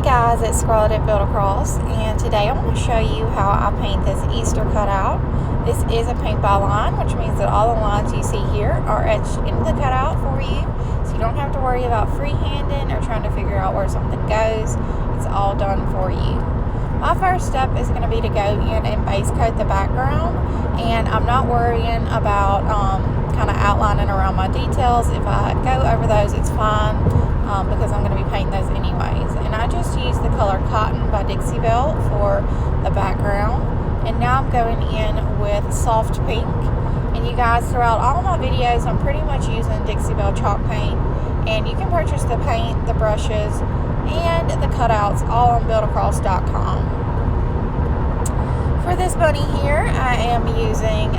guys, it's Scarlett at Build Across, and today I want to show you how I paint this Easter cutout. This is a paint by line, which means that all the lines you see here are etched into the cutout for you, so you don't have to worry about freehanding or trying to figure out where something goes. It's all done for you. My first step is going to be to go in and base coat the background, and I'm not worrying about kind of outlining around my details. If I go over those, it's fine. Because I'm going to be painting those anyways. And I just used the color Cotton by Dixie Belle for the background. And now I'm going in with Soft Pink. And you guys, throughout all my videos, I'm pretty much using Dixie Belle chalk paint. And you can purchase the paint, the brushes, and the cutouts all on buildacross.com. For this bunny here, I am using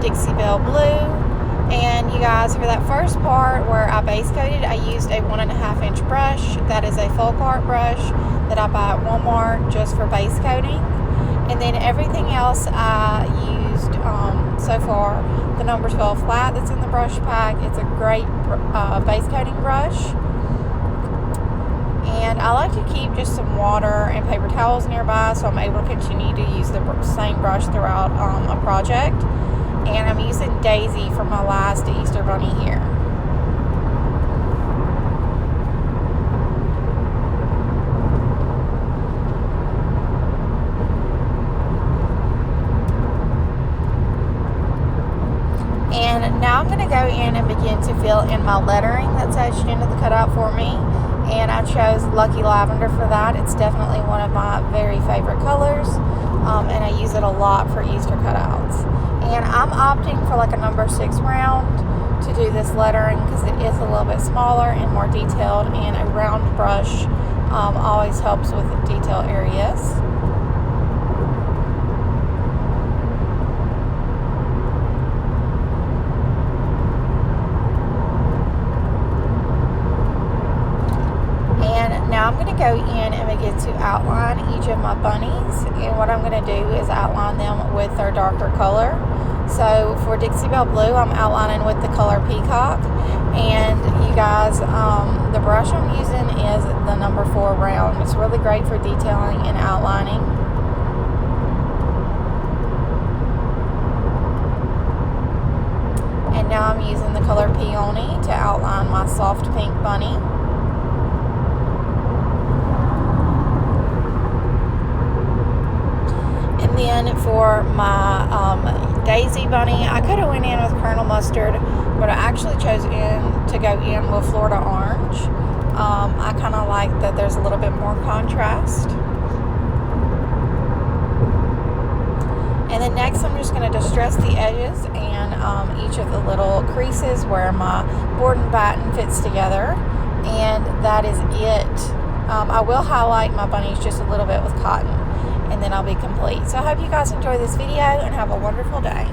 Dixie Belle Blue. And you guys, for that first part where I base coated, I used a 1.5 inch brush. That is a folk art brush that I buy at Walmart just for base coating. And then everything else I used so far, the number 12 flat that's in the brush pack. It's a great base coating brush. And I like to keep just some water and paper towels nearby so I'm able to continue to use the same brush throughout a project. And I'm using Daisy for my last Easter bunny here. And now I'm going to go in and begin to fill in my lettering that's etched into the cutout for me. And I chose Lucky Lavender for that. It's definitely one of my very favorite colors. And I use it a lot for Easter cutouts. And I'm opting for like a number 6 round to do this lettering because it is a little bit smaller and more detailed, and a round brush always helps with detail areas. And now I'm going to go in and begin to outline each of my bunnies, and what I'm going to do is outline them with their darker color. So for Dixie Belle Blue, I'm outlining with the color Peacock, and you guys, the brush I'm using is the number 4 round. It's really great for detailing and outlining. And now I'm using the color Peony to outline my soft pink bunny. And then for my Daisy bunny, I could have went in with Colonel Mustard, but I actually chose to go in with Florida Orange. I kind of like that there's a little bit more contrast. And then next I'm just going to distress the edges and each of the little creases where my board and batten fits together. And that is it. I will highlight my bunnies just a little bit with cotton, and then I'll be complete. So I hope you guys enjoy this video and have a wonderful day.